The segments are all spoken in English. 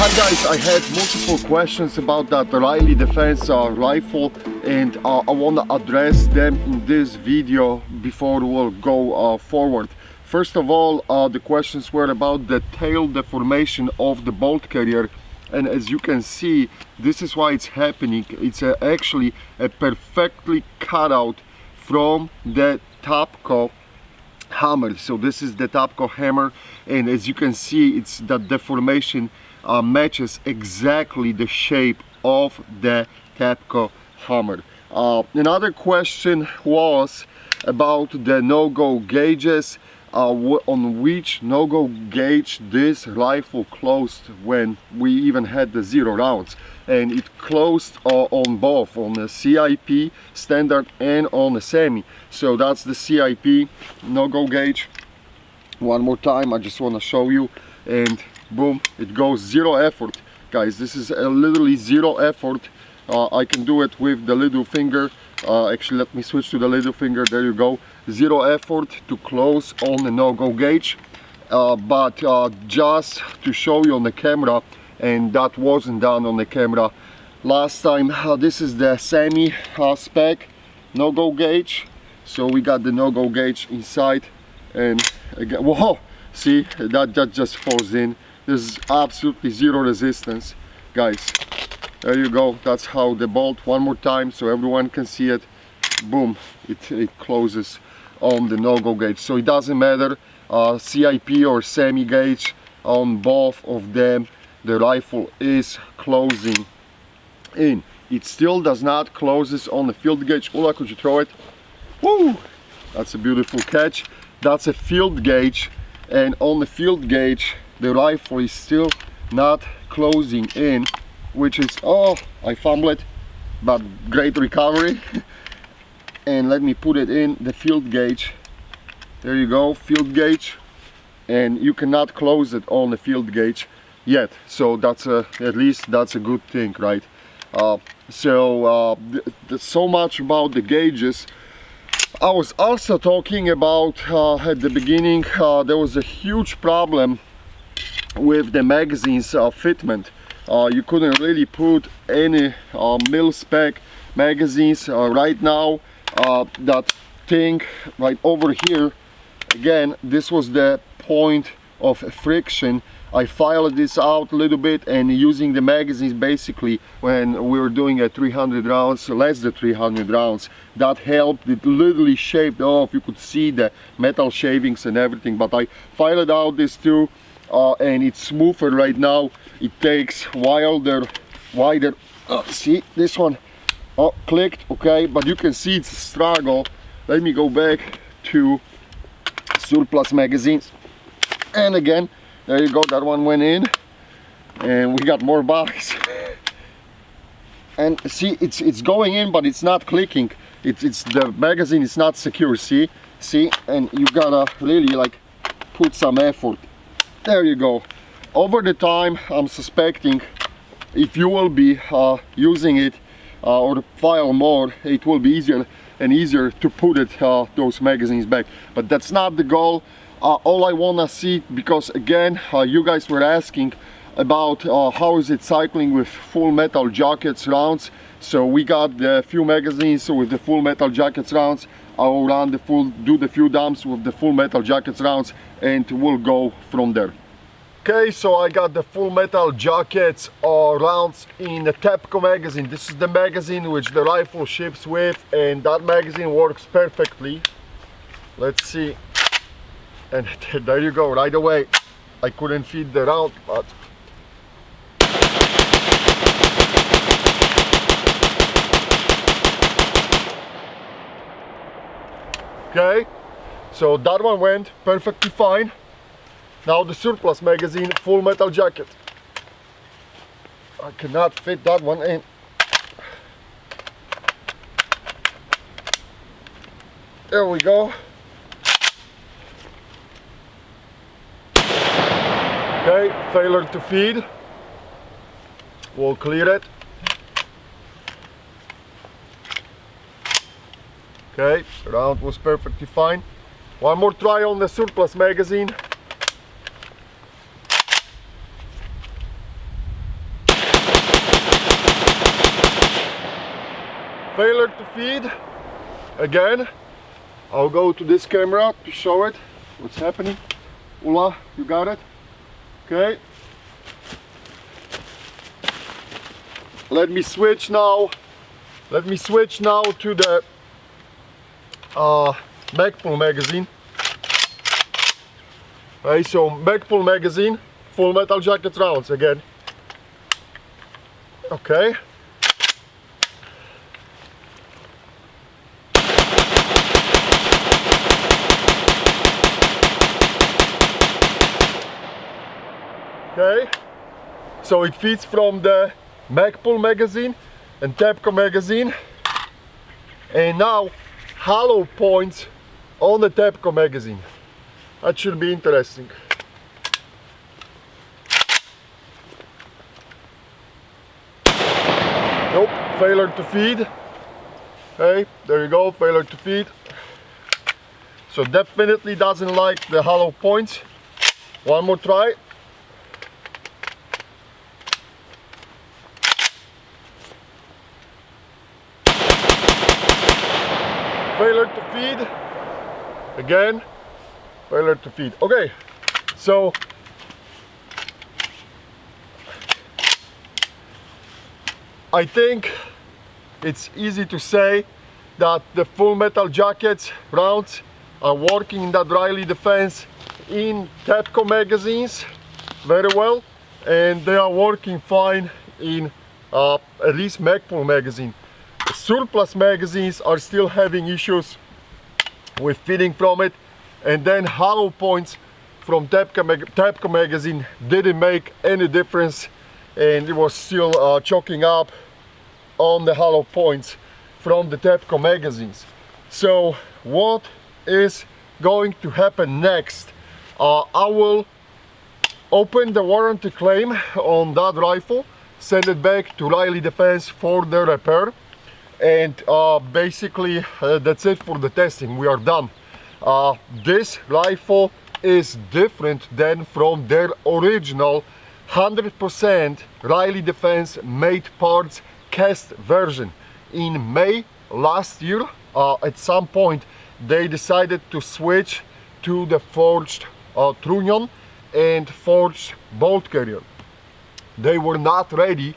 Hi guys, I had multiple questions about that Riley Defense rifle, and I want to address them in this video before we'll go forward. First of all, the questions were about the tail deformation of the bolt carrier, and as you can see, this is why it's happening. It's actually a perfectly cut out from the Tapco hammer. So this is the Tapco hammer, and as you can see, it's that deformation matches exactly the shape of the Tapco hammer. Another question was about the no-go gauges, on which no-go gauge this rifle closed when we even had the 0 rounds, and it closed on both, on the CIP standard and on the semi. So that's the CIP no-go gauge. One more time, I just want to show you, and boom, it goes 0 effort. Guys, this is literally 0 effort. I can do it with the little finger. Actually, let me switch to the little finger. There you go. 0 effort to close on the no-go gauge. But just to show you on the camera, and that wasn't done on the camera last time, this is the semi spec no-go gauge. So we got the no-go gauge inside, and again, whoa, see, that just falls in. There's absolutely 0 resistance, guys. There you go. That's how the bolt, one more time so everyone can see it, boom, it closes on the no-go gauge. So it doesn't matter CIP or semi gauge, on both of them the rifle is closing in. It still does not closes on the field gauge. Ula, could you throw it? Woo! That's a beautiful catch. That's a field gauge, and on the field gauge the rifle is still not closing in, which is, oh, I fumbled it, but great recovery. And let me put it in the field gauge. There you go, field gauge, and you cannot close it on the field gauge yet. So that's at least that's a good thing, right? So much about the gauges. I was also talking about at the beginning, there was a huge problem with the magazine's fitment. You couldn't really put any mil-spec magazines right now. That thing right over here, again, this was the point of friction. I filed this out a little bit, and using the magazines basically when we were doing a 300 rounds, less than 300 rounds, that helped. It literally shaved off. You could see the metal shavings and everything, but I filed out this too, and it's smoother right now. It takes wider. See, this one clicked, okay, but you can see it's a struggle. Let me go back to surplus magazines, and again, there you go, that one went in, and we got more bugs. And see, it's going in, but it's not clicking. It's the magazine is not secure. See, and you gotta really like put some effort. There you go. Over the time, I'm suspecting if you will be using it or file more, it will be easier and easier to put it those magazines back. But that's not the goal. All I wanna see, because again, you guys were asking about how is it cycling with full metal jackets rounds. So we got the few magazines with the full metal jackets rounds. I'll run the full, do the few dumps with the full metal jackets rounds, and we'll go from there. Okay, so I got the full metal jackets rounds in the Tapco magazine. This is the magazine which the rifle ships with, and that magazine works perfectly. Let's see. And there you go, right away. I couldn't feed the round, but okay, so that one went perfectly fine. Now the surplus magazine, full metal jacket. I cannot fit that one in. There we go. Okay, failure to feed. We'll clear it. Okay, round was perfectly fine. One more try on the surplus magazine. failure to feed. Again, I'll go to this camera to show it what's happening. Ula, you got it? Okay. Let me switch now to the Magpul magazine. Okay, so Magpul magazine, full metal jacket rounds again. Okay. Okay, so it feeds from the Magpul magazine and TEPCO magazine, and now hollow points on the TEPCO magazine. That should be interesting. Nope, failure to feed. Okay, there you go, failure to feed. So definitely doesn't like the hollow points. One more try. Failure to feed. Again, failure to feed. Okay, so I think it's easy to say that the full metal jackets rounds are working in that Riley defense in TEPCO magazines very well, and they are working fine in at least Magpul magazine. The surplus magazines are still having issues with feeding from it, and then hollow points from TEPCO magazine didn't make any difference, and it was still choking up on the hollow points from the TEPCO magazines. So what is going to happen next? I will open the warranty claim on that rifle, send it back to Riley Defense for the repair, and basically that's it for the testing. We are done. This rifle is different than from their original 100% Riley Defense made parts cast version. In May last year, at some point they decided to switch to the forged trunnion and forged bolt carrier. They were not ready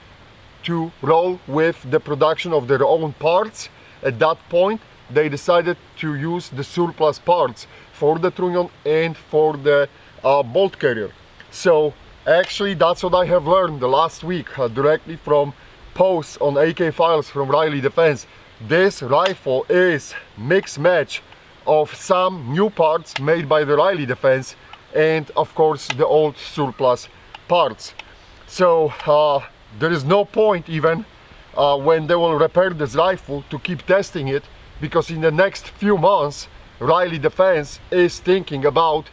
to roll with the production of their own parts. At that point they decided to use the surplus parts for the trunnion and for the bolt carrier. So actually that's what I have learned the last week directly from posts on AK Files from Riley Defense. This rifle is mixed match of some new parts made by the Riley Defense and of course the old surplus parts. So there is no point even when they will repair this rifle to keep testing it, because in the next few months Riley Defense is thinking about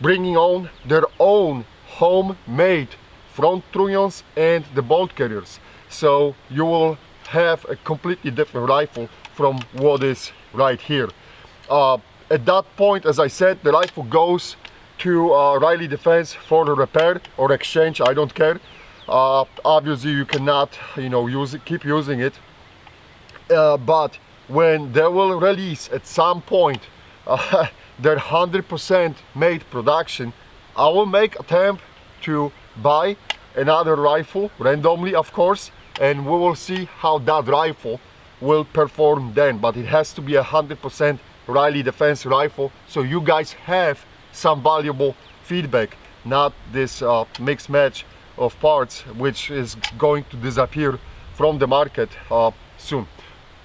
bringing on their own homemade front trunnions and the bolt carriers. So you will have a completely different rifle from what is right here. At that point, as I said, the rifle goes to Riley Defense for the repair or exchange, I don't care. Obviously you cannot, use it, keep using it, but when they will release at some point their 100% made production, I will make attempt to buy another rifle randomly, of course, and we will see how that rifle will perform then. But it has to be 100% Riley Defense rifle, so you guys have some valuable feedback, not this mixed match of parts which is going to disappear from the market soon.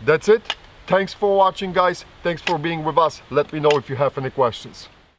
That's it. Thanks for watching, guys. Thanks for being with us. Let me know if you have any questions.